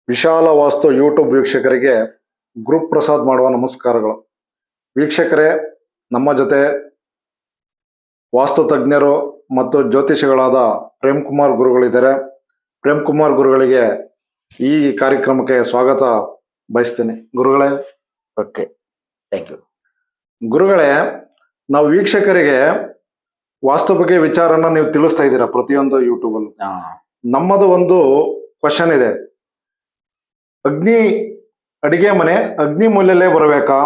ವಿಶಾಲ ವಾಸ್ತು ಯೂಟ್ಯೂಬ್ ವೀಕ್ಷಕರಿಗೆ ಗ್ರೂಪ್ ಪ್ರಸಾದ್ ಮಾಡುವ ನಮಸ್ಕಾರಗಳು. ವೀಕ್ಷಕರೇ, ನಮ್ಮ ಜೊತೆ ವಾಸ್ತು ತಜ್ಞರು ಮತ್ತು ಜ್ಯೋತಿಷಿಗಳಾದ ಪ್ರೇಮ್ ಕುಮಾರ್ ಗುರುಗಳಿದ್ದಾರೆ. ಪ್ರೇಮ್ ಕುಮಾರ್ ಗುರುಗಳಿಗೆ ಈ ಕಾರ್ಯಕ್ರಮಕ್ಕೆ ಸ್ವಾಗತ ಬಯಸ್ತೇನೆ. ಗುರುಗಳೇ, ಓಕೆ, ಥ್ಯಾಂಕ್ ಯು. ಗುರುಗಳೇ, ನಾವು ವೀಕ್ಷಕರಿಗೆ ವಾಸ್ತು ಬಗ್ಗೆ ವಿಚಾರನ ನೀವು ತಿಳಿಸ್ತಾ ಇದ್ದೀರಾ ಪ್ರತಿಯೊಂದು ಯೂಟ್ಯೂಬಲ್ಲೂ. ನಮ್ಮದು ಒಂದು ಕ್ವಶನ್ ಇದೆ. ಅಡಿಗೆ ಮನೆ ಅಗ್ನಿ ಮೂಲೆಯಲ್ಲೇ ಬರಬೇಕಾ?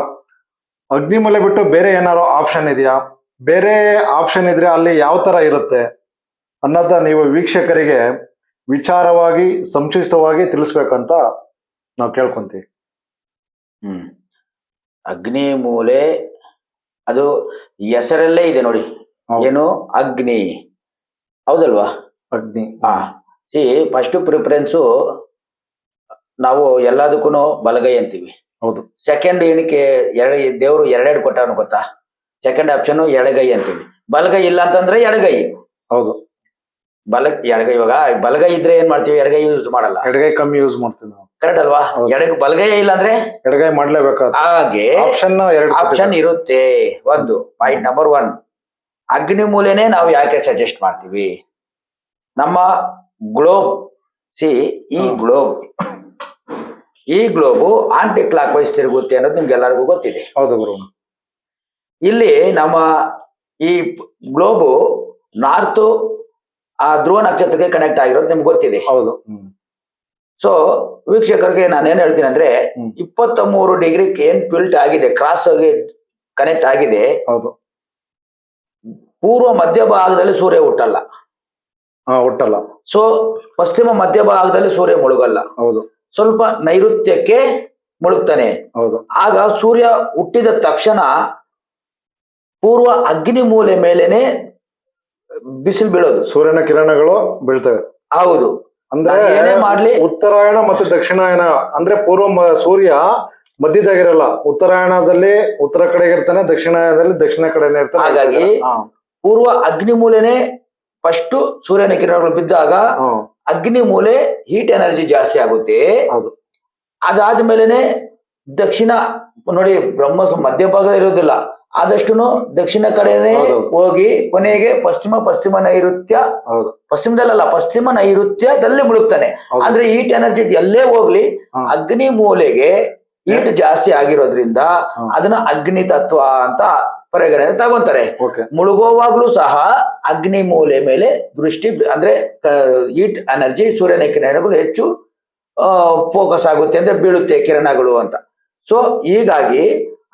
ಅಗ್ನಿ ಮೂಲೆ ಬಿಟ್ಟು ಬೇರೆ ಏನಾದ್ರು ಆಪ್ಷನ್ ಇದೆಯಾ? ಬೇರೆ ಆಪ್ಷನ್ ಇದ್ರೆ ಅಲ್ಲಿ ಯಾವ ತರ ಇರುತ್ತೆ ಅನ್ನೋದ ನೀವು ವೀಕ್ಷಕರಿಗೆ ವಿಚಾರವಾಗಿ ಸಂಕ್ಷಿಪ್ತವಾಗಿ ತಿಳಿಸ್ಬೇಕಂತ ನಾವು ಕೇಳ್ಕೊಂತೀವಿ. ಅಗ್ನಿ ಮೂಲೆ ಅದು ಹೆಸರಲ್ಲೇ ಇದೆ ನೋಡಿ. ಏನು ಅಗ್ನಿ, ಹೌದಲ್ವಾ? ಅಗ್ನಿ. ಫಸ್ಟ್ ಪ್ರಿಫರೆನ್ಸು ನಾವು ಎಲ್ಲದಕ್ಕೂ ಬಲಗೈ ಅಂತೀವಿ. ಹೌದು. ಸೆಕೆಂಡ್ ಏನಕ್ಕೆ ದೇವರು ಎರಡೆರಡು ಕೊಟ್ಟವನು ಗೊತ್ತಾ? ಸೆಕೆಂಡ್ ಆಪ್ಷನ್ ಎಡಗೈ ಅಂತೀವಿ. ಬಲಗೈ ಇಲ್ಲ ಅಂತಂದ್ರೆ ಎಡಗೈ. ಹೌದು. ಎಡಗೈ. ಇವಾಗ ಬಲಗೈ ಇದ್ರೆ ಏನ್ ಮಾಡ್ತೀವಿ? ಎಡಗೈ ಯೂಸ್ ಮಾಡಲ್ಲ, ಎಡಗೈ ಕಮ್ಮಿ ಯೂಸ್ ಮಾಡ್ತೀವಿ ನಾವು. ಕರೆಕ್ಟ್ ಅಲ್ವಾ? ಬಲಗೈ ಇಲ್ಲ ಅಂದ್ರೆ ಎಡಗೈ ಮಾಡ್ಲೇಬೇಕಾದ ಹಾಗೆ ಆಪ್ಷನ್ ಇರುತ್ತೆ. ಒಂದು ಪಾಯಿಂಟ್ ನಂಬರ್ 1, ಅಗ್ನಿ ಮೂಲೆನೇ ನಾವು ಯಾಕೆ ಸಜೆಸ್ಟ್ ಮಾಡ್ತೀವಿ? ನಮ್ಮ ಗ್ಲೋಬ್ ಈ ಗ್ಲೋಬು ಆಂಟಿ ಕ್ಲಾಕ್ ವೈಸ್ ತಿರುಗುತ್ತೆ ಅನ್ನೋದು ನಿಮ್ಗೆ ಎಲ್ಲರಿಗೂ ಗೊತ್ತಿದೆ. ಹೌದು ಗುರು. ಇಲ್ಲಿ ನಮ್ಮ ಈ ಗ್ಲೋಬು ನಾರ್ತ್ ಆ ಧ್ರುವ ನಕ್ಷತ್ರಕ್ಕೆ ಕನೆಕ್ಟ್ ಆಗಿರೋದು ನಿಮ್ಗೆ ಗೊತ್ತಿದೆ. ಹೌದು. ಸೊ ವೀಕ್ಷಕರಿಗೆ ನಾನೇನ್ ಹೇಳ್ತೀನಿ ಅಂದ್ರೆ 23 ಡಿಗ್ರಿ ಏನ್ ಟಿಲ್ಟ್ ಆಗಿದೆ, ಕ್ರಾಸ್ ಆಗಿ ಕನೆಕ್ಟ್ ಆಗಿದೆ. ಹೌದು. ಪೂರ್ವ ಮಧ್ಯ ಭಾಗದಲ್ಲಿ ಸೂರ್ಯ ಹುಟ್ಟಲ್ಲ. ಸೊ ಪಶ್ಚಿಮ ಮಧ್ಯ ಭಾಗದಲ್ಲಿ ಸೂರ್ಯ ಮುಳುಗಲ್ಲ. ಹೌದು. ಸ್ವಲ್ಪ ನೈಋತ್ಯಕ್ಕೆ ಮುಳುಗ್ತಾನೆ. ಹೌದು. ಆಗ ಸೂರ್ಯ ಹುಟ್ಟಿದ ತಕ್ಷಣ ಪೂರ್ವ ಅಗ್ನಿ ಮೂಲೆ ಮೇಲೇನೆ ಬಿಸಿಲು ಬೀಳೋದು, ಸೂರ್ಯನ ಕಿರಣಗಳು ಬೀಳ್ತವೆ. ಹೌದು. ಅಂದ್ರೆ ಏನೇ ಮಾಡ್ಲಿ, ಉತ್ತರಾಯಣ ಮತ್ತು ದಕ್ಷಿಣಾಯನ ಅಂದ್ರೆ ಸೂರ್ಯ ಮಧ್ಯದಾಗಿರಲ್ಲ. ಉತ್ತರಾಯಣದಲ್ಲಿ ಉತ್ತರ ಕಡೆಗೆ ಇರ್ತಾನೆ, ದಕ್ಷಿಣಾಯನದಲ್ಲಿ ದಕ್ಷಿಣ ಕಡೆನೇ ಇರ್ತಾನೆ. ಹಾಗಾಗಿ ಪೂರ್ವ ಅಗ್ನಿ ಮೂಲೆನೆ ಫಸ್ಟ್ ಸೂರ್ಯನ ಕಿರಣಗಳು ಬಿದ್ದಾಗ ಅಗ್ನಿ ಮೂಲೆ ಹೀಟ್ ಎನರ್ಜಿ ಜಾಸ್ತಿ ಆಗುತ್ತೆ. ಅದಾದ್ಮೇಲೆನೆ ದಕ್ಷಿಣ ನೋಡಿ, ಮಧ್ಯಭಾಗ ಇರೋದಿಲ್ಲ, ಆದಷ್ಟು ದಕ್ಷಿಣ ಕಡೆನೆ ಹೋಗಿ ಕೊನೆಗೆ ಪಶ್ಚಿಮ ನೈಋತ್ಯ, ಪಶ್ಚಿಮದಲ್ಲ ಪಶ್ಚಿಮ ನೈಋತ್ಯದಲ್ಲಿ ಮುಳುಗ್ತಾನೆ. ಅಂದ್ರೆ ಹೀಟ್ ಎನರ್ಜಿ ಎಲ್ಲೇ ಹೋಗ್ಲಿ ಅಗ್ನಿ ಮೂಲೆಗೆ ಹೀಟ್ ಜಾಸ್ತಿ ಆಗಿರೋದ್ರಿಂದ ಅದನ್ನ ಅಗ್ನಿ ತತ್ವ ಅಂತ ಪರಿಗಣನೆ ತಗೊಂತಾರೆ. ಮುಳುಗೋವಾಗ್ಲೂ ಸಹ ಅಗ್ನಿ ಮೂಲೆ ಮೇಲೆ ದೃಷ್ಟಿ, ಅಂದ್ರೆ ಹೀಟ್ ಎನರ್ಜಿ ಸೂರ್ಯನ ಕಿರಣಗಳು ಹೆಚ್ಚು ಫೋಕಸ್ ಆಗುತ್ತೆ, ಅಂದ್ರೆ ಬೀಳುತ್ತೆ ಕಿರಣಗಳು ಅಂತ. ಸೊ ಹೀಗಾಗಿ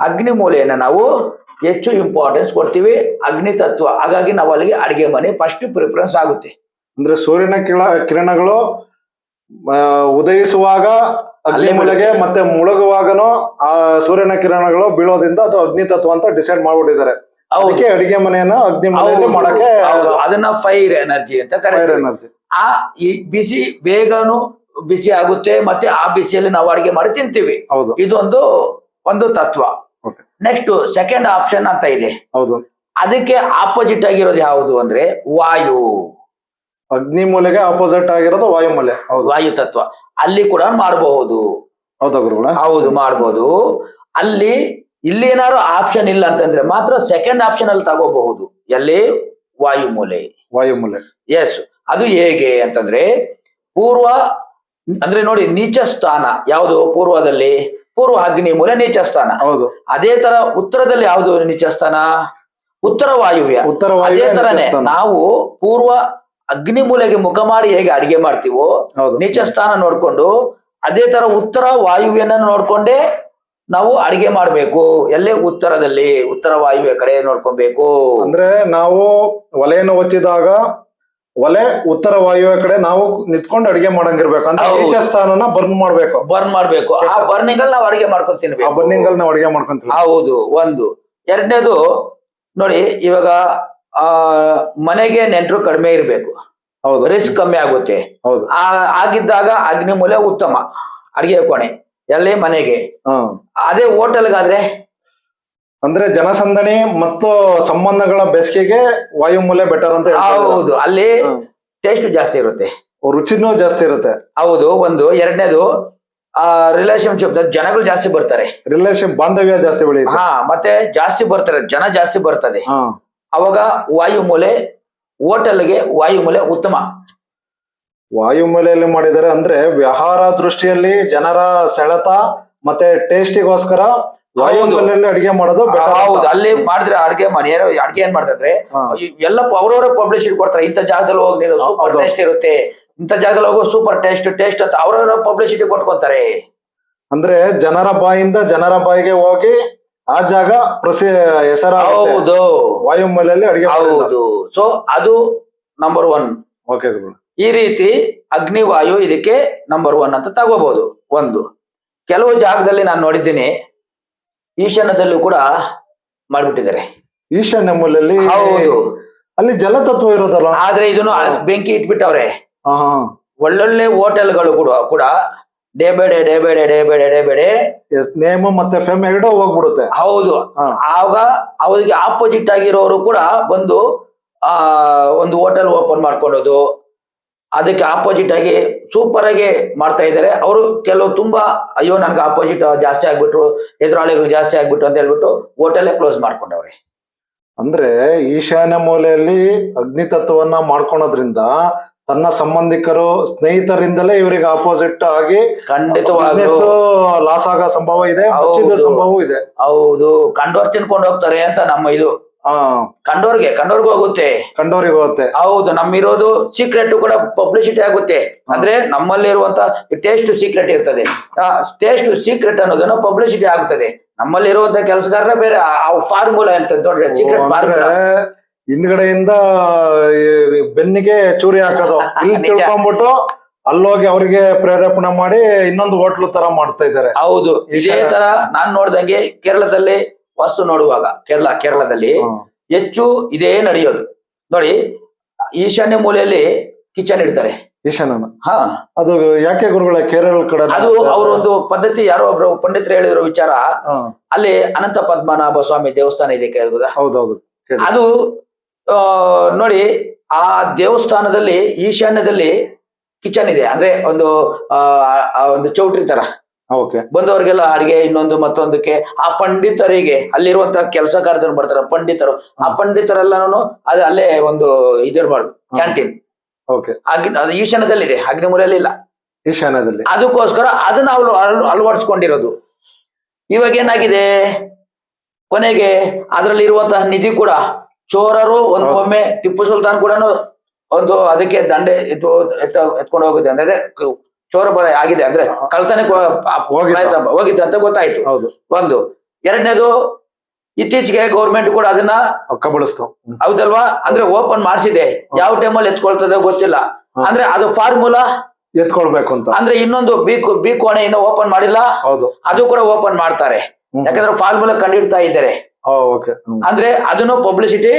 ಅಗ್ನಿ ಮೂಲೆಯನ್ನ ನಾವು ಹೆಚ್ಚು ಇಂಪಾರ್ಟೆನ್ಸ್ ಕೊಡ್ತೀವಿ, ಅಗ್ನಿ ತತ್ವ. ಹಾಗಾಗಿ ನಾವು ಅಲ್ಲಿಗೆ ಅಡಿಗೆ ಮನೆ ಫಸ್ಟ್ ಪ್ರಿಫರೆನ್ಸ್ ಆಗುತ್ತೆ. ಅಂದ್ರೆ ಸೂರ್ಯನ ಕಿರಣಗಳು ಉದಯಿಸುವಾಗ ಅಗ್ನಿ ಮೂಲೆಗೆ ಮತ್ತೆ ಮುಳುಗುವಾಗನು ಆ ಸೂರ್ಯನ ಕಿರಣಗಳು ಬೀಳೋದ್ರಿಂದ ಅದು ಅಗ್ನಿ ತತ್ವ ಅಂತ ಡಿಸೈಡ್ ಮಾಡ್ಬಿಟ್ಟಿದ್ದಾರೆ. ಅದಕ್ಕೆ ಅಡಿಗೆ ಮನೆಯನ್ನ ಅಗ್ನಿ ಮೂಲೆಯಲ್ಲಿ ಮಾಡಕ್ಕೆ ಅದನ್ನ ಫೈರ್ ಎನರ್ಜಿ ಅಂತ ಕರೀತಾರೆ. ಆ ಈ ಬಿಸಿ ಬೇಗನು ಬಿಸಿ ಆಗುತ್ತೆ, ಮತ್ತೆ ಆ ಬಿಸಿಯಲ್ಲಿ ನಾವು ಅಡಿಗೆ ಮಾಡಿ ತಿಂತೀವಿ. ಇದೊಂದು ಒಂದು ತತ್ವ. ನೆಕ್ಸ್ಟ್ ಸೆಕೆಂಡ್ ಆಪ್ಷನ್ ಅಂತ ಇದೆ. ಹೌದು. ಅದಕ್ಕೆ ಆಪೋಸಿಟ್ ಆಗಿರೋದು ಯಾವುದು ಅಂದ್ರೆ ವಾಯು. ಅಗ್ನಿ ಮೂಲೆಗೆ ಆಪೋಸಿಟ್ ಆಗಿರೋದು ವಾಯುಮೂಲೆ. ವಾಯು ತತ್ವ. ಅಲ್ಲಿ ಕೂಡ ಮಾಡಬಹುದು. ಹೌದಾ ಗುರುಗಳ? ಹೌದು, ಮಾಡಬಹುದು. ಇಲ್ಲಿ ಏನಾದ್ರು ಆಪ್ಷನ್ ಇಲ್ಲ ಅಂತಂದ್ರೆ ಮಾತ್ರ ಸೆಕೆಂಡ್ ಆಪ್ಷನ್ ಅಲ್ಲಿ ತಗೋಬಹುದು. ಎಲ್ಲಿ? ವಾಯುಮೂಲೆ. ಎಸ್. ಅದು ಹೇಗೆ ಅಂತಂದ್ರೆ ಪೂರ್ವ ಅಂದ್ರೆ ನೋಡಿ, ನೀಚ ಸ್ಥಾನ ಯಾವುದು ಪೂರ್ವದಲ್ಲಿ? ಪೂರ್ವ ಅಗ್ನಿ ಮೂಲೆ ನೀಚ ಸ್ಥಾನ. ಹೌದು. ಅದೇ ತರ ಉತ್ತರದಲ್ಲಿ ಯಾವುದು ನೀಚ ಸ್ಥಾನ? ಉತ್ತರ ವಾಯುವ್ಯ. ಅದೇ ತರನೇ ನಾವು ಪೂರ್ವ ಅಗ್ನಿ ಮೂಲೆಗೆ ಮುಖ ಮಾಡಿ ಹೇಗೆ ಅಡಿಗೆ ಮಾಡ್ತೀವೋ ನೀಚ ಸ್ಥಾನ ನೋಡ್ಕೊಂಡು, ಅದೇ ತರ ಉತ್ತರ ವಾಯುವ್ಯನ ನೋಡ್ಕೊಂಡೇ ನಾವು ಅಡಿಗೆ ಮಾಡ್ಬೇಕು. ಎಲ್ಲೇ ಉತ್ತರದಲ್ಲಿ ಉತ್ತರ ವಾಯುವ್ಯ ಕಡೆ ನೋಡ್ಕೊಬೇಕು. ಅಂದ್ರೆ ನಾವು ಒಲೆಯನ್ನು ಒಚ್ಚಿದಾಗ ಒಲೆ ಉತ್ತರ ವಾಯುವ್ಯ ಕಡೆ ನಾವು ನಿಂತ್ಕೊಂಡು ಅಡಿಗೆ ಮಾಡಂಗಿರ್ಬೇಕು. ಅಂದ್ರೆ ನೀಚ ಸ್ಥಾನನ ಬರ್ನ್ ಮಾಡ್ಬೇಕು. ಆ ಬರ್ನಿಂಗ್ ಅಲ್ಲಿ ನಾವು ಅಡಿಗೆ ಮಾಡ್ಕೊಂತೀವಿ. ಹೌದು. ಒಂದು. ಎರಡನೇದು ನೋಡಿ, ಇವಾಗ ಮನೆಗೆ ನೆಂಟರು ಕಡಿಮೆ ಇರ್ಬೇಕು, ರಿಸ್ಕ್ ಕಮ್ಮಿ ಆಗುತ್ತೆ. ಆಗಿದ್ದಾಗ ಅಗ್ನಿ ಮೂಲೆ ಉತ್ತಮ ಅಡಿಗೆ ಕೋಣೆ. ಎಲ್ಲಿ? ಮನೆಗೆ. ಅದೇ ಹೋಟೆಲ್ಗಾದ್ರೆ ಅಂದ್ರೆ ಜನಸಂದಣಿ ಮತ್ತು ಸಂಬಂಧಗಳ ಬೆಸ್ಗೆಗೆ ವಾಯುಮೂಲೆ ಬೆಟರ್ ಅಂತ. ಹೌದು. ಅಲ್ಲಿ ಟೇಸ್ಟ್ ಜಾಸ್ತಿ ಇರುತ್ತೆ. ರುಚಿನೂ ಜಾಸ್ತಿ ಇರುತ್ತೆ. ಹೌದು, ಒಂದು. ಎರಡನೇದು ರಿಲೇಶನ್ಶಿಪ್, ಜನಗಳು ಜಾಸ್ತಿ ಬರ್ತಾರೆ, ರಿಲೇಶನ್ ಬಾಂಧವ್ಯ ಜಾಸ್ತಿ ಬೆಳೆಯುತ್ತೆ. ಮತ್ತೆ ಜಾಸ್ತಿ ಬರ್ತಾರೆ, ಜನ ಜಾಸ್ತಿ ಬರ್ತದೆ. ಹಾ, ಅವಾಗ ವಾಯುಮೂಲೆ, ಹೋಟೆಲ್ಗೆ ವಾಯುಮೂಲೆ ಉತ್ತಮ. ವಾಯುಮೂಲೆಯಲ್ಲಿ ಮಾಡಿದರೆ ಅಂದ್ರೆ ವ್ಯವಹಾರ ದೃಷ್ಟಿಯಲ್ಲಿ ಜನರ ಸೆಳೆತ ಮತ್ತೆ ಟೇಸ್ಟಿಗೋಸ್ಕರ ವಾಯುಮೂಲೆಯಲ್ಲಿ ಅಡಿಗೆ ಮಾಡೋದು better ಅಂತ. ಹೌದು, ಅಲ್ಲಿ ಮಾಡಿದ್ರೆ ಅಡ್ಗೆ ಏನ್ ಮಾಡ್ತಾರೆ, ಎಲ್ಲ ಅವ್ರವರೇ ಪಬ್ಲಿಸಿಟಿ ಕೊಡ್ತಾರೆ. ಇಂಥ ಜಾಗದಲ್ಲಿ ಹೋಗಿ ನೀನು ಸೂಪರ್ ಟೇಸ್ಟ್ ಇರುತ್ತೆ, ಇಂಥ ಜಾಗದಲ್ಲಿ ಹೋಗೋ ಸೂಪರ್ ಟೇಸ್ಟ್ ಅಂತ ಅವ್ರವರ ಪಬ್ಲಿಸಿಟಿ ಕೊಟ್ಕೊಂತಾರೆ. ಅಂದ್ರೆ ಜನರ ಬಾಯಿಂದ ಜನರ ಬಾಯಿಗೆ ಹೋಗಿ ಆ ಜಾಗ ಹೆಸರಾಗುತ್ತೆ. ಹೌದು, ವಾಯುಮೂಲೆಯಲ್ಲಿ ಅಡಿಗೆ ಹೌದು. ಸೊ ಅದು ನಂಬರ್ 1. ಓಕೆ, ಈ ರೀತಿ ಅಗ್ನಿವಾಯು ಇದಕ್ಕೆ ನಂಬರ್ 1 ಅಂತ ತಗೋಬಹುದು. ಒಂದು ಕೆಲವು ಜಾಗದಲ್ಲಿ ನಾನು ನೋಡಿದ್ದೀನಿ, ಈಶಾನ್ಯದಲ್ಲೂ ಕೂಡ ಮಾಡ್ಬಿಟ್ಟಿದ್ದಾರೆ. ಈಶಾನ್ಯ ಮೂಲೆಯಲ್ಲಿ ಹೌದು, ಅಲ್ಲಿ ಜಲತತ್ವ ಇರೋದಲ್ಲ, ಆದ್ರೆ ಇದನ್ನು ಬೆಂಕಿ ಇಟ್ಬಿಟ್ಟವ್ರೆ. ಒಳ್ಳೊಳ್ಳೆ ಹೋಟೆಲ್ಗಳು ಕೂಡ ಡೇ ಬೈ ಡೇ ನೇಮ್ ಮತ್ತೆ ಫೆಮ್ ಎರಡೂ ಹೋಗ್ಬಿಡುತ್ತೆ. ಹೌದು, ಆಗ ಅವ್ರಿಗೆ ಆಪೋಸಿಟ್ ಆಗಿರೋರು ಕೂಡ ಬಂದು ಒಂದು ಹೋಟೆಲ್ ಓಪನ್ ಮಾಡ್ಕೊಳ್ಳೋದು, ಅದಕ್ಕೆ ಆಪೋಸಿಟ್ ಆಗಿ ಸೂಪರ್ ಆಗಿ ಮಾಡ್ತಾ ಇದ್ದಾರೆ. ಅವರು ಕೆಲವು ತುಂಬಾ ಅಯ್ಯೋ ನನ್ಗೆ ಆಪೋಸಿಟ್ ಜಾಸ್ತಿ ಆಗ್ಬಿಟ್ರು, ಎದುರಾಳಿಗಳು ಜಾಸ್ತಿ ಆಗ್ಬಿಟ್ರು ಅಂತ ಹೇಳ್ಬಿಟ್ಟು ಹೋಟೆಲ್ ಕ್ಲೋಸ್ ಮಾಡ್ಕೊಂಡವ್ರೆ. ಅಂದ್ರೆ ಈಶಾನ್ಯ ಮೂಲೆಯಲ್ಲಿ ಅಗ್ನಿ ತತ್ವವನ್ನ ಮಾಡ್ಕೊಳೋದ್ರಿಂದ ತನ್ನ ಸಂಬಂಧಿಕರು ಸ್ನೇಹಿತರಿಂದಲೇ ಇವರಿಗೆ ಆಪೋಸಿಟ್ ಆಗಿ ಖಂಡಿತವಾಗ್ಲೂ ಲಾಸ್ ಆಗೋ ಸಂಭವ ಇದೆ, ಮುಚ್ಚಿದ ಸಂಭವ ಇದೆ. ಹೌದು, ಕಂಡೋರ್ ತಿನ್ಕೊಂಡು ಹೋಗ್ತಾರೆ ಅಂತ ನಮ್ಮ ಇದು ಕಂಡೋರ್ಗೆ ಹೋಗುತ್ತೆ, ಕಂಡೋರಿಗೆ ಹೋಗುತ್ತೆ. ಹೌದು, ನಮ್ಮಿರೋದು ಸೀಕ್ರೆಟ್ ಕೂಡ ಪಬ್ಲಿಸಿಟಿ ಆಗುತ್ತೆ. ಅಂದ್ರೆ ನಮ್ಮಲ್ಲಿರುವಂತ ಟೇಸ್ಟ್ ಸೀಕ್ರೆಟ್ ಇರ್ತದೆ, ಟೇಸ್ಟ್ ಸೀಕ್ರೆಟ್ ಅನ್ನೋದನ್ನ ಪಬ್ಲಿಸಿಟಿ ಆಗುತ್ತದೆ. ನಮ್ಮಲ್ಲಿರುವಂತ ಕೆಲಸಗಾರರ ಬೇರೆ ಫಾರ್ಮುಲಾ ಅಂತ ನೋಡ್ರಿ, ಸೀಕ್ರೆಟ್ ಫಾರ್ಮುಲಾ. ಹಿಂದ್ಗಡೆಯಿಂದ ಬೆನ್ನಿಗೆ ಚೂರಿ ಹಾಕೋದು, ಇಲ್ಲಿ ತಿಳ್ಕೊಂಡ್ಬಿಟ್ಟು ಅಲ್ಲೋಗಿ ಅವರಿಗೆ ಪ್ರೇರೇಪಣೆ ಮಾಡಿ ಇನ್ನೊಂದು ಹೋಟ್ಲು ತರ ಮಾಡ್ತಾ ಇದ್ದಾರೆ. ಹೌದು, ಇದೇ ತರ ನಾನ್ ನೋಡ್ದಂಗೆ ಕೇರಳದಲ್ಲಿ ವಾಸ್ತು ನೋಡುವಾಗ, ಕೇರಳದಲ್ಲಿ ಹೆಚ್ಚು ಇದೇ ನಡೆಯೋದು ನೋಡಿ. ಈಶಾನ್ಯ ಮೂಲೆಯಲ್ಲಿ ಕಿಚನ್ ಇಡ್ತಾರೆ. ಈಶಾನ್ಯ, ಅದು ಯಾಕೆ ಗುರುಗಳ ಕೇರಳ ಕಡೆ? ಅದು ಅವರೊಂದು ಪದ್ಧತಿ, ಯಾರೋ ಒಬ್ರು ಪಂಡಿತರು ಹೇಳಿರೋ ವಿಚಾರ. ಅಲ್ಲಿ ಅನಂತ ಪದ್ಮನಾಭ ಸ್ವಾಮಿ ದೇವಸ್ಥಾನ ಇದೆ, ಹೌದೌದು. ಅದು ನೋಡಿ, ಆ ದೇವಸ್ಥಾನದಲ್ಲಿ ಈಶಾನ್ಯದಲ್ಲಿ ಕಿಚನ್ ಇದೆ. ಅಂದ್ರೆ ಒಂದು ಚೌಟ್ರಿ ತರ, ಬಂದವರಿಗೆಲ್ಲ ಅಡಿಗೆ ಇನ್ನೊಂದು ಮತ್ತೊಂದಕ್ಕೆ. ಆ ಪಂಡಿತರಿಗೆ ಅಲ್ಲಿರುವಂತಹ ಕೆಲಸ ಕಾರ್ಯದವ್ರು ಬರ್ತಾರೆ, ಪಂಡಿತರು. ಆ ಪಂಡಿತರೆಲ್ಲಾನು ಅಲ್ಲೇ ಒಂದು ಇದಿರ್ಬಾರ್ದು, ಕ್ಯಾಂಟೀನ್. ಅದು ಈಶಾನ್ಯದಲ್ಲಿದೆ, ಅಗ್ನಿಮೂಲೆಯಲ್ಲಿ ಇಲ್ಲ. ಈಶಾನ್ಯದಲ್ಲಿ ಅದಕ್ಕೋಸ್ಕರ ಅದನ್ನ ಅಳವಡಿಸ್ಕೊಂಡಿರೋದು. ಇವಾಗ ಏನಾಗಿದೆ, ಕೊನೆಗೆ ಅದರಲ್ಲಿ ಇರುವಂತಹ ನಿಧಿ ಕೂಡ ಚೋರರು ಒಮ್ಮೆ ಟಿಪ್ಪು ಸುಲ್ತಾನ್ ಕೂಡ ಒಂದು ಅದಕ್ಕೆ ದಂಡೆ ಎತ್ಕೊಂಡು ಹೋಗುತ್ತೆ. ಅಂದ್ರೆ ಚೋರ ಬರ ಆಗಿದೆ, ಅಂದ್ರೆ ಕಳ್ತನಕ್ಕೆ ಹೋಗಿದ್ದು ಅಂತ ಗೊತ್ತಾಯ್ತು. ಒಂದು. ಎರಡನೇದು, ಇತ್ತೀಚೆಗೆ ಗೌರ್ಮೆಂಟ್ ಕೂಡ ಅದನ್ನ ಹೌದಲ್ವಾ, ಅಂದ್ರೆ ಓಪನ್ ಮಾಡಿಸಿದೆ. ಯಾವ ಟೈಮಲ್ಲಿ ಎತ್ಕೊಳ್ತದೆ ಗೊತ್ತಿಲ್ಲ. ಅಂದ್ರೆ ಅದು ಫಾರ್ಮುಲಾ ಎತ್ಕೊಳ್ಬೇಕು ಅಂತ. ಅಂದ್ರೆ ಇನ್ನೊಂದು ಬಿ ಕೋಣೆ ಇನ್ನೂ ಓಪನ್ ಮಾಡಿಲ್ಲ, ಅದು ಕೂಡ ಓಪನ್ ಮಾಡ್ತಾರೆ. ಯಾಕಂದ್ರೆ ಫಾರ್ಮುಲಾ ಕಂಡಿಡ್ತಾ ಇದ್ದಾರೆ. ಅಂದ್ರೆ ಅದನ್ನು ಪಬ್ಲಿಸಿಟಿ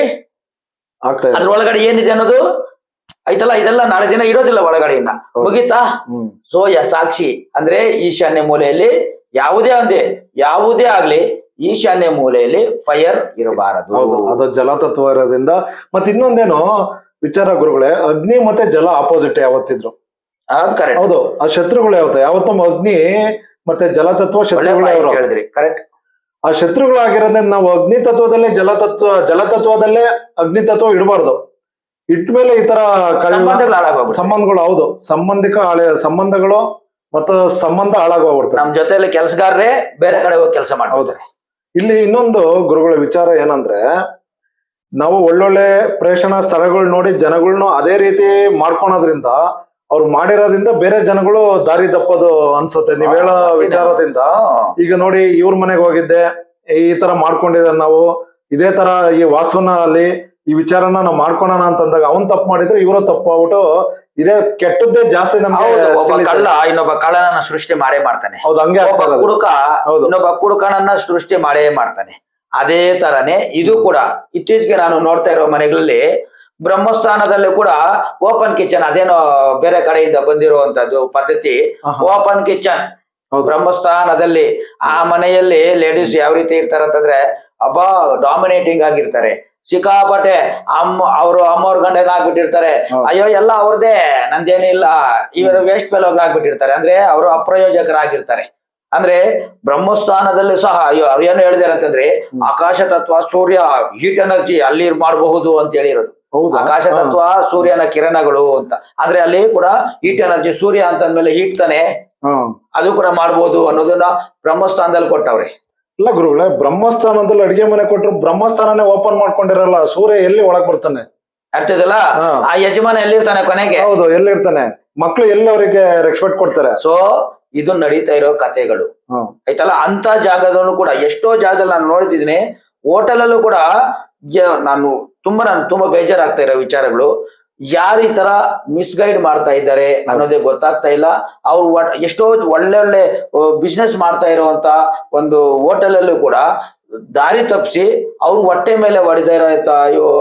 ಅದ್ರ ಒಳಗಡೆ ಏನಿದೆ ಅನ್ನೋದು ಆಯ್ತಲ್ಲ, ಇದೆಲ್ಲ ನಾಳೆ ದಿನ ಇರೋದಿಲ್ಲ ಒಳಗಡೆ. ಇನ್ನ ಮುಗೀತಾ? ಸೋಯ ಸಾಕ್ಷಿ ಅಂದ್ರೆ ಈಶಾನ್ಯ ಮೂಲೆಯಲ್ಲಿ ಯಾವುದೇ ಆಗ್ಲಿ ಈಶಾನ್ಯ ಮೂಲೆಯಲ್ಲಿ ಫೈರ್ ಇರಬಾರದು. ಅದು ಜಲತತ್ವ ಇರೋದ್ರಿಂದ. ಮತ್ತೆ ಇನ್ನೊಂದೇನು ವಿಚಾರ ಗುರುಗಳೇ, ಅಗ್ನಿ ಮತ್ತೆ ಜಲ ಆಪೋಸಿಟ್ ಯಾವತ್ತಿದ್ರು. ಕರೆಕ್ಟ್. ಹೌದು, ಆ ಶತ್ರುಗಳು ಯಾವತ್ತೂ ಅಗ್ನಿ ಮತ್ತೆ ಜಲತತ್ವ ಶತ್ರುಗಳೇ ಹೇಳಿದ್ರಿ. ಕರೆಕ್ಟ್. ಆ ಶತ್ರುಗಳಾಗಿರೋದ್ರಿಂದ ನಾವು ಅಗ್ನಿ ತತ್ವದಲ್ಲೇ ಜಲತತ್ವದಲ್ಲೇ ಅಗ್ನಿ ತತ್ವ ಇಡಬಾರ್ದು. ಇಟ್ಮೇಲೆ ಈ ತರ ಸಂಬಂಧಗಳು, ಹೌದು, ಸಂಬಂಧಗಳು ಮತ್ತು ಸಂಬಂಧ ಹಾಳಾಗೋಗ್ಬಿಡ್ತಾರೆ. ನಮ್ ಜೊತೆಲಿ ಕೆಲಸಗಾರರೇ ಬೇರೆ ಕಡೆ ಹೋಗಿ ಕೆಲಸ ಮಾಡ್ತಾರೆ. ಇಲ್ಲಿ ಇನ್ನೊಂದು ಗುರುಗಳ ವಿಚಾರ ಏನಂದ್ರೆ, ನಾವು ಒಳ್ಳೊಳ್ಳೆ ಪ್ರೇಕ್ಷಣಾ ಸ್ಥಳಗಳು ನೋಡಿ ಜನಗಳನ್ನ ಅದೇ ರೀತಿ ಮಾಡ್ಕೊಳೋದ್ರಿಂದ, ಅವ್ರು ಮಾಡಿರೋದ್ರಿಂದ ಬೇರೆ ಜನಗಳು ದಾರಿ ತಪ್ಪೋದು ಅನ್ಸುತ್ತೆ. ನೀವ್ ಹೇಳೋ ವಿಚಾರದಿಂದ ಈಗ ನೋಡಿ, ಇವ್ರ ಮನೆಗೆ ಹೋಗಿದ್ದೆ, ಈ ತರ ಮಾಡ್ಕೊಂಡಿದ್ದಾರೆ, ನಾವು ಇದೇ ತರ ಈ ವಾಸ್ತುನ ಅಲ್ಲಿ ಈ ವಿಚಾರನ ನಾವು ಮಾಡ್ಕೊಳೋಣ ಅಂತಂದಾಗ ಅವನ್ ತಪ್ಪು ಮಾಡಿದ್ರೆ ಇವರು ತಪ್ಪು ಆಗ್ಬಿಟ್ಟು ಇದೇ ಕೆಟ್ಟದ್ದೇ ಜಾಸ್ತಿ ನಮ್ಗೆ. ಕಳ್ಳ ಇನ್ನೊಬ್ಬ ಕಳ್ಳನನ್ನ ಸೃಷ್ಟಿ ಮಾಡೇ ಮಾಡ್ತಾನೆ. ಹೌದು, ಹಂಗೆ ಕುಡುಕ ಇನ್ನೊಬ್ಬ ಕುಡುಕನನ್ನ ಸೃಷ್ಟಿ ಮಾಡೇ ಮಾಡ್ತಾನೆ. ಅದೇ ತರನೇ ಇದು ಕೂಡ. ಇತ್ತೀಚೆಗೆ ನಾನು ನೋಡ್ತಾ ಇರೋ ಮನೆಗಳಲ್ಲಿ ಬ್ರಹ್ಮಸ್ಥಾನದಲ್ಲಿ ಕೂಡ ಓಪನ್ ಕಿಚನ್, ಅದೇನೋ ಬೇರೆ ಕಡೆಯಿಂದ ಬಂದಿರುವಂತದ್ದು ಪದ್ಧತಿ. ಓಪನ್ ಕಿಚನ್ ಬ್ರಹ್ಮಸ್ಥಾನದಲ್ಲಿ. ಆ ಮನೆಯಲ್ಲಿ ಲೇಡೀಸ್ ಯಾವ ರೀತಿ ಇರ್ತಾರೆ ಅಂತಂದ್ರೆ ಡಾಮಿನೇಟಿಂಗ್ ಆಗಿರ್ತಾರೆ. ಸಿಕ್ಕಾಪಟ್ಟೆ ಅವರು ಅಮ್ಮವ್ರ ಗಂಡನ ಆಗ್ಬಿಟ್ಟಿರ್ತಾರೆ. ಅಯ್ಯೋ ಎಲ್ಲ ಅವ್ರದೇ, ನಂದೇನಿಲ್ಲ, ಇವರು ವೇಸ್ಟ್ ಫೆಲೋಗ್ ಆಗ್ಬಿಟ್ಟಿರ್ತಾರೆ. ಅಂದ್ರೆ ಅವರು ಅಪ್ರಯೋಜಕರಾಗಿರ್ತಾರೆ. ಅಂದ್ರೆ ಬ್ರಹ್ಮಸ್ಥಾನದಲ್ಲಿ ಸಹ ಅವ್ರು ಏನು ಹೇಳಿದಾರೆ ಅಂತಂದ್ರೆ, ಆಕಾಶ ತತ್ವ ಸೂರ್ಯ ಹೀಟ್ ಎನರ್ಜಿ ಅಲ್ಲಿ ಮಾಡಬಹುದು ಅಂತ ಹೇಳಿರೋದು. ಆಕಾಶ ತತ್ವ ಸೂರ್ಯನ ಕಿರಣಗಳು ಅಂತ. ಅಂದ್ರೆ ಅಲ್ಲಿ ಕೂಡ ಹೀಟ್ ಎನರ್ಜಿ, ಸೂರ್ಯ ಅಂತಂದ್ಮೇಲೆ ಹೀಟ್ ತಾನೆ, ಅದು ಕೂಡ ಮಾಡ್ಬೋದು ಅನ್ನೋದನ್ನ ಬ್ರಹ್ಮಸ್ಥಾನದಲ್ಲಿ ಕೊಟ್ಟವ್ರೆ. ಇಲ್ಲ ಗುರುಗಳೇ, ಬ್ರಹ್ಮಸ್ಥಾನದಲ್ಲಿ ಅಡಿಗೆ ಮನೆ ಕೊಟ್ಟರು ಬ್ರಹ್ಮಸ್ಥಾನನೇ ಓಪನ್ ಮಾಡ್ಕೊಂಡಿರಲ್ಲ, ಸೂರ್ಯ ಎಲ್ಲಿ ಒಳಗ್ ಬರ್ತಾನೆ? ಅರ್ಥ ಇದಲ್ಲ, ಆ ಯಜಮಾನ ಎಲ್ಲಿರ್ತಾನೆ ಕೊನೆಗೆ? ಹೌದು, ಎಲ್ಲಿರ್ತಾನೆ? ಮಕ್ಳು ಎಲ್ಲಿ ಅವರಿಗೆ ರೆಸ್ಪೆಕ್ಟ್ ಕೊಡ್ತಾರೆ? ಸೊ ಇದು ನಡೀತಾ ಇರೋ ಕಥೆಗಳು ಆಯ್ತಲ್ಲ. ಅಂತ ಜಾಗದಲ್ಲೂ ಕೂಡ ಎಷ್ಟೋ ಜಾಗದಲ್ಲಿ ನಾನು ನೋಡ್ತಿದ್ದೀನಿ, ಹೋಟೆಲ್ ಅಲ್ಲೂ ಕೂಡ ನಾನು ತುಂಬಾ ಬೇಜಾರಾಗ್ತಾ ಇರೋ ವಿಚಾರಗಳು. ಯಾರು ಈ ತರ ಮಿಸ್ಗೈಡ್ ಮಾಡ್ತಾ ಇದ್ದಾರೆ ಅನ್ನೋದೇ ಗೊತ್ತಾಗ್ತಾ ಇಲ್ಲ. ಅವ್ರು ಎಷ್ಟೋ ಒಳ್ಳೆ ಬಿಸ್ನೆಸ್ ಮಾಡ್ತಾ ಇರುವಂತ ಒಂದು ಹೋಟೆಲ್ ಅಲ್ಲೂ ಕೂಡ ದಾರಿ ತಪ್ಪಿಸಿ ಅವ್ರು ಹೊಟ್ಟೆ ಮೇಲೆ ಹೊಡಿತಾ ಇರೋ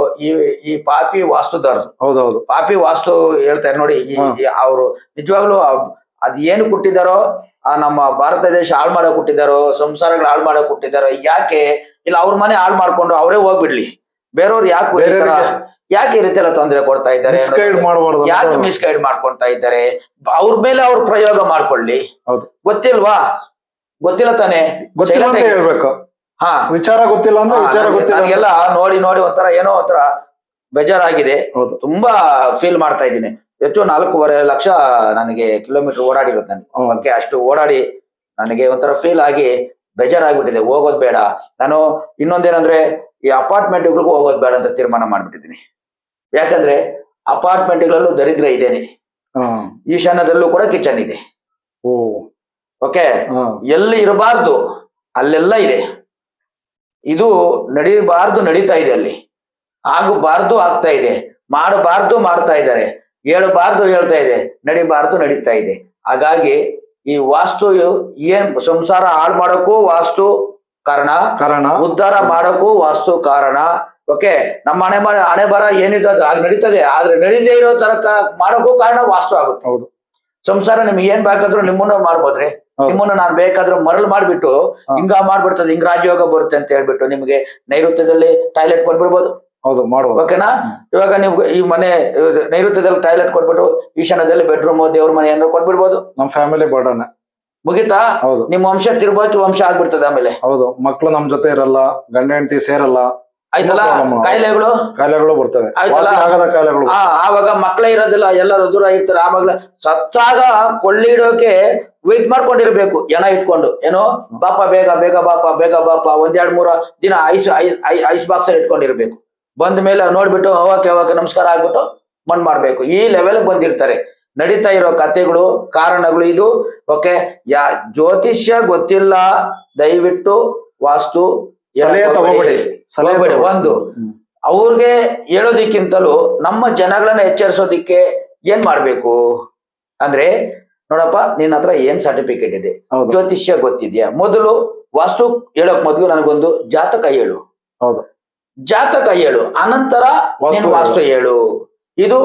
ಈ ಪಾಪಿ ವಾಸ್ತುದಾರರು. ಹೌದೌದು, ಪಾಪಿ ವಾಸ್ತು ಹೇಳ್ತಾರೆ ನೋಡಿ. ಅವರು ನಿಜವಾಗ್ಲೂ ಅದ್ ಏನು ಕೊಟ್ಟಿದ್ದಾರೋ, ಆ ನಮ್ಮ ಭಾರತ ದೇಶ ಹಾಳು ಮಾಡಕ್ ಕೊಟ್ಟಿದ್ದಾರೋ, ಸಂಸಾರಗಳು ಹಾಳು ಮಾಡಕ್ ಕೊಟ್ಟಿದ್ದಾರೋ, ಯಾಕೆ ಇಲ್ಲ ಅವ್ರ ಮನೆ ಹಾಳು ಮಾಡ್ಕೊಂಡು ಅವರೇ ಹೋಗ್ಬಿಡ್ಲಿ, ಬೇರೆಯವ್ರು ಯಾಕೆ ಈ ರೀತಿ ಎಲ್ಲ ತೊಂದರೆ ಕೊಡ್ತಾ ಇದ್ದಾರೆ, ಯಾಕೆ ಮಿಸ್ಗೈಡ್ ಮಾಡ್ಕೊಳ್ತಾ ಇದ್ದಾರೆ, ಅವ್ರ ಮೇಲೆ ಅವ್ರ ಪ್ರಯೋಗ ಮಾಡ್ಕೊಳ್ಳಿ. ಗೊತ್ತಿಲ್ವಾ? ಗೊತ್ತಿಲ್ಲ ತಾನೆ, ಹೇಳ್ಬೇಕು. ಹಾ, ವಿಚಾರ ಗೊತ್ತಿಲ್ಲ ಅಂದ್ರೆ ವಿಚಾರ ಗೊತ್ತಿಲ್ಲ. ನನಗೆಲ್ಲ ನೋಡಿ ಒಂಥರ ಏನೋ ಒಂಥರ ಬೇಜಾರಾಗಿದೆ. ತುಂಬಾ ಫೀಲ್ ಮಾಡ್ತಾ ಇದ್ದೀನಿ. ಹೆಚ್ಚು 4.5 ಲಕ್ಷ ನನಗೆ ಕಿಲೋಮೀಟರ್ ಓಡಾಡಿರೋದು ನನಗೆ. ಓಕೆ, ಅಷ್ಟು ಓಡಾಡಿ ನನಗೆ ಒಂಥರ ಫೀಲ್ ಆಗಿ ಬೇಜಾರಾಗ್ಬಿಟ್ಟಿದೆ. ಹೋಗೋದ್ ಬೇಡ. ನಾನು ಇನ್ನೊಂದೇನಂದ್ರೆ ಈ ಅಪಾರ್ಟ್ಮೆಂಟ್ಗಳಿಗೂ ಹೋಗೋದ್ ಬೇಡ ಅಂತ ತೀರ್ಮಾನ ಮಾಡ್ಬಿಟ್ಟಿದ್ದೀನಿ. ಯಾಕಂದ್ರೆ ಅಪಾರ್ಟ್ಮೆಂಟ್ಗಳಲ್ಲೂ ದರಿದ್ರ ಇದೇನೆ, ಈಶಾನ್ಯದಲ್ಲೂ ಕೂಡ ಕಿಚನ್ ಇದೆ. ಓಕೆ, ಎಲ್ಲಿ ಇರಬಾರ್ದು ಅಲ್ಲೆಲ್ಲ ಇದೆ. ಇದು ನಡೀಬಾರ್ದು ನಡೀತಾ ಇದೆ, ಅಲ್ಲಿ ಆಗಬಾರ್ದು ಆಗ್ತಾ ಇದೆ, ಮಾಡಬಾರ್ದು ಮಾಡ್ತಾ ಇದ್ದಾರೆ, ಹೇಳಬಾರ್ದು ಹೇಳ್ತಾ ಇದೆ, ನಡಿಬಾರ್ದು ನಡೀತಾ ಇದೆ. ಹಾಗಾಗಿ ಈ ವಾಸ್ತು ಏನ್ ಸಂಸಾರ ಹಾಳು ಮಾಡೋಕ್ಕೂ ವಾಸ್ತು ಕಾರಣ, ಉದ್ಧಾರ ಮಾಡೋಕ್ಕೂ ವಾಸ್ತು ಕಾರಣ. ಓಕೆ, ನಮ್ಮ ಹಣೆ ಬರ ಏನಿದೆ ಅದು ನಡೀತದೆ, ಆದ್ರೆ ನಡೀದೇ ಇರೋ ತನಕ ಮಾಡೋಕ್ಕೂ ಕಾರಣ ವಾಸ್ತು ಆಗುತ್ತೆ. ಹೌದು, ಸಂಸಾರ ನಿಮ್ಗೆ ಏನ್ ಬೇಕಾದ್ರೂ ನಿಮ್ಮನ್ನ ಮಾಡ್ಬೋದ್ರಿ. ನಿಮ್ಮನ್ನ ನಾನು ಬೇಕಾದ್ರೆ ಮರಳು ಮಾಡ್ಬಿಟ್ಟು ಹಿಂಗ ಮಾಡ್ಬಿಡ್ತದೆ, ಹಿಂಗ್ ರಾಜಯೋಗ ಬರುತ್ತೆ ಅಂತ ಹೇಳ್ಬಿಟ್ಟು ನಿಮ್ಗೆ ನೈಋತ್ಯದಲ್ಲಿ ಟಾಯ್ಲೆಟ್ ಕೊಟ್ಬಿಡ್ಬೋದು. ಹೌದು, ಮಾಡ್ಬೋದು. ಓಕೆನಾ? ಇವಾಗ ನೀವು ಈ ಮನೆ ನೈಋತ್ಯದಲ್ಲಿ ಟಾಯ್ಲೆಟ್ ಕೊಟ್ಬಿಟ್ಟು ಈಶಾನ್ಯದಲ್ಲಿ ಬೆಡ್ರೂಮ್, ದೇವ್ರ ಮನೆ ಏನಾದ್ರು ಕೊಟ್ಬಿಡ್ಬೋದು. ನಮ್ ಫ್ಯಾಮಿಲಿ ಬರ್ಡನ್ ಮುಗಿತಾ? ನಿಮ್ಮ ವಂಶ ತಿರ್ಬೋಕಿ ವಂಶ ಆಗ್ಬಿಡ್ತದೆ. ಆಮೇಲೆ ಹೌದು, ಮಕ್ಳು ನಮ್ ಜೊತೆ ಇರಲ್ಲ, ಗಂಡ ಹೆಂಡತಿ ಸೇರಲ್ಲ, ಆಯ್ತಲ್ಲ, ಕಾಯಿಲೆಗಳು ಬರ್ತವೆ. ಆವಾಗ ಮಕ್ಳೇ ಇರೋದಿಲ್ಲ, ಎಲ್ಲರೂ ದೂರ ಇರ್ತಾರೆ. ಆವಾಗ ಸತ್ತಾಗ ಕೊಳ್ಳಿ ಇಡೋಕೆ ವೇಟ್ ಮಾಡ್ಕೊಂಡಿರ್ಬೇಕು, ಜನ ಇಟ್ಕೊಂಡು. ಏನೋ ಬಾಪ ಬೇಗ ಬೇಗ ಬಾಪ ಬೇಗ ಬಾಪ 1-2-3 ದಿನ ಐಸ್ ಬಾಕ್ಸ್ ಇಟ್ಕೊಂಡಿರ್ಬೇಕು. ಬಂದ ಮೇಲೆ ನೋಡ್ಬಿಟ್ಟು ಹೋಗಕ್ಕೆ ನಮಸ್ಕಾರ ಆಗ್ಬಿಟ್ಟು ಮಣ್ ಮಾಡ್ಬೇಕು. ಈ ಲೆವೆಲ್ ಬಂದಿರ್ತಾರೆ. ನಡೀತಾ ಇರೋ ಕಥೆಗಳು, ಕಾರಣಗಳು ಇದು. ಓಕೆ, ಜ್ಯೋತಿಷ್ಯ ಗೊತ್ತಿಲ್ಲ ದಯವಿಟ್ಟು ವಾಸ್ತು ತಗೋಬೇಡಿ. ಒಂದು ಅವ್ರಿಗೆ ಹೇಳೋದಿಕ್ಕಿಂತಲೂ ನಮ್ಮ ಜನಗಳನ್ನ ಎಚ್ಚರಿಸೋದಿಕ್ಕೆ ಏನ್ ಮಾಡ್ಬೇಕು ಅಂದ್ರೆ, ನೋಡಪ್ಪ ನಿನ್ನ ಹತ್ರ ಏನ್ ಸರ್ಟಿಫಿಕೇಟ್ ಇದೆ, ಜ್ಯೋತಿಷ್ಯ ಗೊತ್ತಿದ್ಯಾ? ಮೊದಲು ವಾಸ್ತು ಹೇಳೋಕ್ ಮೊದಲು ನನಗೊಂದು ಜಾತಕ ಹೇಳು. ಹೌದು, ಜಾತಕ ಹೇಳು, ಅನಂತರ ವಾಸ್ತು ಹೇಳು. ಇದು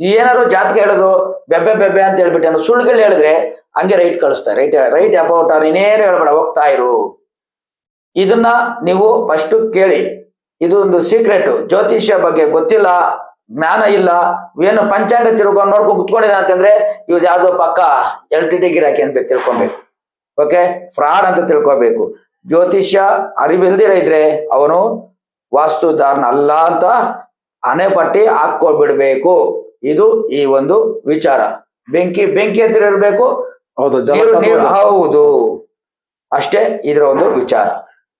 ಏನಾದ್ರು ಜಾತಕ ಹೇಳೋದು ಬೆಬ್ಬೆ ಅಂತ ಹೇಳ್ಬಿಟ್ಟು ಸುಳ್ಳುಗಳು ಹೇಳಿದ್ರೆ ಹಂಗೆ ರೈಟ್ ಕಳಿಸ್ತಾರೆ. ರೈಟ್ ಅಬೌಟ್ ನೀನೇನು ಹೇಳ್ಬೇಡ, ಹೋಗ್ತಾ ಇರು. ಇದನ್ನ ನೀವು ಫಸ್ಟ್ ಕೇಳಿ. ಇದು ಒಂದು ಸೀಕ್ರೆಟ್. ಜ್ಯೋತಿಷ್ಯ ಬಗ್ಗೆ ಗೊತ್ತಿಲ್ಲ, ಜ್ಞಾನ ಇಲ್ಲ, ಏನು ಪಂಚಾಂಗ ತಿಳ್ಕೊಂಡು ನೋಡ್ಕೊಂಡು ಕುತ್ಕೊಂಡಿದ ಅಂತಂದ್ರೆ ಇವ್ ಯಾವ್ದೋ ಪಕ್ಕ LTT ಗಿರಾಕಿ ಅಂತ ತಿಳ್ಕೊಬೇಕು. ಓಕೆ, ಫ್ರಾಡ್ ಅಂತ ತಿಳ್ಕೊಬೇಕು. ಜ್ಯೋತಿಷ್ಯ ಅರಿವಿಲ್ದಿರ ಇದ್ರೆ ಅವನು ವಾಸ್ತುದಾರನ ಅಲ್ಲ ಅಂತ ಹಣೆ ಪಟ್ಟಿ ಹಾಕೊಬಿಡ್ಬೇಕು. ಇದು ಈ ಒಂದು ವಿಚಾರ. ಬೆಂಕಿ ಹತ್ತಿರ ಇರ್ಬೇಕು. ಹೌದು, ಅಷ್ಟೇ ಇದರ ಒಂದು ವಿಚಾರ.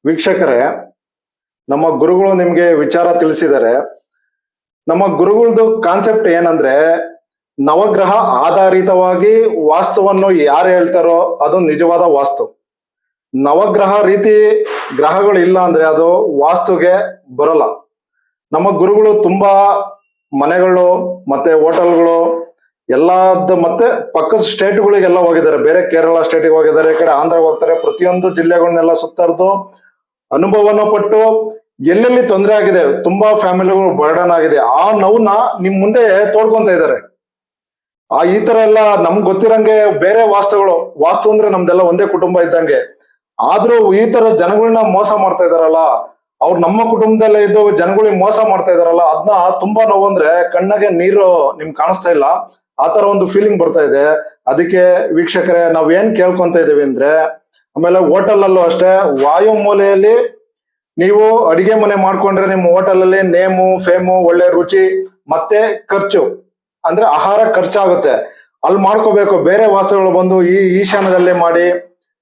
ವೀಕ್ಷಕರೇ, ನಮ್ಮ ಗುರುಗಳು ನಿಮ್ಗೆ ವಿಚಾರ ತಿಳಿಸಿದ್ದಾರೆ. ನಮ್ಮ ಗುರುಗಳದ್ದು ಕಾನ್ಸೆಪ್ಟ್ ಏನಂದ್ರೆ, ನವಗ್ರಹ ಆಧಾರಿತವಾಗಿ ವಾಸ್ತುವನ್ನು ಯಾರು ಹೇಳ್ತಾರೋ ಅದು ನಿಜವಾದ ವಾಸ್ತು. ನವಗ್ರಹ ರೀತಿ ಗ್ರಹಗಳು ಇಲ್ಲ ಅಂದ್ರೆ ಅದು ವಾಸ್ತುಗೆ ಬರಲ್ಲ. ನಮ್ಮ ಗುರುಗಳು ತುಂಬಾ ಮನೆಗಳು ಮತ್ತೆ ಹೋಟೆಲ್ಗಳು ಎಲ್ಲದ ಮತ್ತೆ ಪಕ್ಕದ ಸ್ಟೇಟ್ಗಳಿಗೆಲ್ಲ ಹೋಗಿದ್ದಾರೆ. ಬೇರೆ ಕೇರಳ ಸ್ಟೇಟಿಗೆ ಹೋಗಿದ್ದಾರೆ, ಈ ಕಡೆ ಆಂಧ್ರಗೆ ಹೋಗ್ತಾರೆ. ಪ್ರತಿಯೊಂದು ಜಿಲ್ಲೆಗಳನ್ನೆಲ್ಲ ಸುತ್ತಾರ್ದು ಅನುಭವನ ಪಟ್ಟು ಎಲ್ಲೆಲ್ಲಿ ತೊಂದರೆ ಆಗಿದೆ, ತುಂಬಾ ಫ್ಯಾಮಿಲಿಗಳು ಬರ್ಡನ್ ಆಗಿದೆ, ಆ ನೋವನ್ನ ನಿಮ್ ಮುಂದೆ ತೋಡ್ಕೊಂತ ಇದ್ದಾರೆ. ಈ ತರ ಎಲ್ಲ ನಮ್ಗೆ ಗೊತ್ತಿರಂಗೆ ಬೇರೆ ವಾಸ್ತು ಅಂದ್ರೆ ನಮ್ದೆಲ್ಲ ಒಂದೇ ಕುಟುಂಬ ಇದ್ದಂಗೆ. ಆದ್ರೂ ಈ ತರ ಜನಗಳನ್ನ ಮೋಸ ಮಾಡ್ತಾ ಇದಾರಲ್ಲ, ಅವ್ರು ನಮ್ಮ ಕುಟುಂಬದಲ್ಲೇ ಇದ್ದು ಜನಗಳಿಗೆ ಮೋಸ ಮಾಡ್ತಾ ಇದಾರಲ್ಲ, ಅದನ್ನ ತುಂಬಾ ನೋವು ಅಂದ್ರೆ ಕಣ್ಣಗೆ ನೀರು ನಿಮ್ಗೆ ಕಾಣಿಸ್ತಾ ಇಲ್ಲ, ಆತರ ಒಂದು ಫೀಲಿಂಗ್ ಬರ್ತಾ ಇದೆ. ಅದಕ್ಕೆ ವೀಕ್ಷಕರೇ, ನಾವ್ ಏನ್ ಕೇಳ್ಕೊಂತ ಇದೀವಿ ಅಂದ್ರೆ, ಆಮೇಲೆ ಹೋಟೆಲ್ ಅಲ್ಲೂ ಅಷ್ಟೇ, ವಾಯು ಮೂಲೆಯಲ್ಲಿ ನೀವು ಅಡಿಗೆ ಮನೆ ಮಾಡ್ಕೊಂಡ್ರೆ ನಿಮ್ಮ ಹೋಟೆಲ್ ಅಲ್ಲಿ ನೇಮು ಫೇಮು, ಒಳ್ಳೆ ರುಚಿ ಮತ್ತೆ ಖರ್ಚು ಅಂದ್ರೆ ಆಹಾರ ಖರ್ಚಾಗುತ್ತೆ. ಅಲ್ಲಿ ಮಾಡ್ಕೋಬೇಕು. ಬೇರೆ ವಾಸ್ತುಗಳು ಬಂದು ಈ ಈಶಾನ್ಯದಲ್ಲೇ ಮಾಡಿ,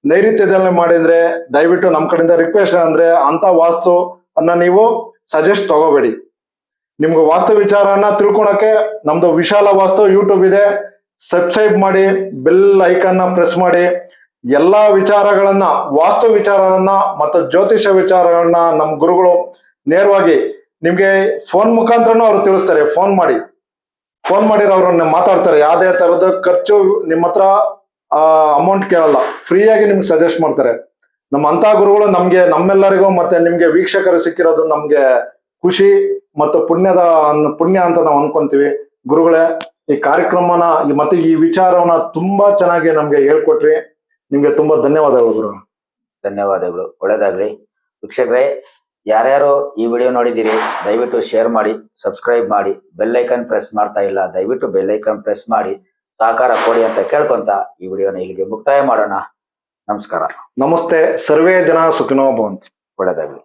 ನೈಋತ್ಯದಲ್ಲೇ ಮಾಡಿದ್ರೆ ದಯವಿಟ್ಟು ನಮ್ ಕಡೆಯಿಂದ ರಿಕ್ವೆಸ್ಟ್ ಅಂದ್ರೆ ಅಂತ ವಾಸ್ತು ಅನ್ನ ನೀವು ಸಜೆಸ್ಟ್ ತಗೋಬೇಡಿ. ನಿಮ್ಗೆ ವಾಸ್ತು ವಿಚಾರನ ತಿಳ್ಕೊಳಕ್ಕೆ ನಮ್ದು ವಿಶಾಲ ವಾಸ್ತು ಯೂಟ್ಯೂಬ್ ಇದೆ, ಸಬ್ಸ್ಕ್ರೈಬ್ ಮಾಡಿ, ಬೆಲ್ ಐಕಾನ್ ನ ಪ್ರೆಸ್ ಮಾಡಿ. ಎಲ್ಲಾ ವಿಚಾರಗಳನ್ನ, ವಾಸ್ತು ವಿಚಾರಗಳನ್ನ ಮತ್ತು ಜ್ಯೋತಿಷ ವಿಚಾರಗಳನ್ನ ನಮ್ ಗುರುಗಳು ನೇರವಾಗಿ ನಿಮ್ಗೆ ಫೋನ್ ಮುಖಾಂತರನು ಅವ್ರು ತಿಳಿಸ್ತಾರೆ. ಫೋನ್ ಮಾಡಿರೋ ಅವ್ರನ್ನ ಮಾತಾಡ್ತಾರೆ. ಯಾವ್ದೇ ತರದ ಖರ್ಚು ನಿಮ್ಮ ಹತ್ರ ಅಮೌಂಟ್ ಕೇಳಲ್ಲ, ಫ್ರೀಯಾಗಿ ನಿಮ್ಗೆ ಸಜೆಸ್ಟ್ ಮಾಡ್ತಾರೆ. ಅಂತ ಗುರುಗಳು ನಮ್ಗೆ, ನಮ್ಮೆಲ್ಲರಿಗೂ ಮತ್ತೆ ನಿಮ್ಗೆ ವೀಕ್ಷಕರು ಸಿಕ್ಕಿರೋದು ನಮ್ಗೆ ಖುಷಿ ಮತ್ತು ಪುಣ್ಯ ಅಂತ ನಾವು ಅನ್ಕೊಂತೀವಿ. ಗುರುಗಳೇ, ಈ ಕಾರ್ಯಕ್ರಮನ ಮತ್ತೆ ಈ ವಿಚಾರವನ್ನ ತುಂಬಾ ಚೆನ್ನಾಗಿ ನಮ್ಗೆ ಹೇಳ್ಕೊಟ್ರಿ. ನಿಮ್ಗೆ ತುಂಬಾ ಧನ್ಯವಾದಗಳು ಗುರು. ಧನ್ಯವಾದಗಳು, ಒಳ್ಳೇದಾಗ್ಲಿ. ವೀಕ್ಷಕರೇ, ಯಾರ್ಯಾರು ಈ ವಿಡಿಯೋ ನೋಡಿದ್ದೀರಿ ದಯವಿಟ್ಟು ಶೇರ್ ಮಾಡಿ, ಸಬ್ಸ್ಕ್ರೈಬ್ ಮಾಡಿ, ಬೆಲ್ ಐಕನ್ ಪ್ರೆಸ್ ಮಾಡ್ತಾ ಇಲ್ಲ ದಯವಿಟ್ಟು ಬೆಲ್ ಐಕನ್ ಪ್ರೆಸ್ ಮಾಡಿ ಸಹಕಾರ ಕೊಡಿ ಅಂತ ಕೇಳ್ಕೊಂತ ಈ ವಿಡಿಯೋನ ಇಲ್ಲಿಗೆ ಮುಕ್ತಾಯ ಮಾಡೋಣ. ನಮಸ್ಕಾರ. ನಮಸ್ತೆ. ಸರ್ವೇ ಜನ ಸುಖಿನೋ ಭವಂತು. ಒಳ್ಳೆದಾಗ್ಲಿ.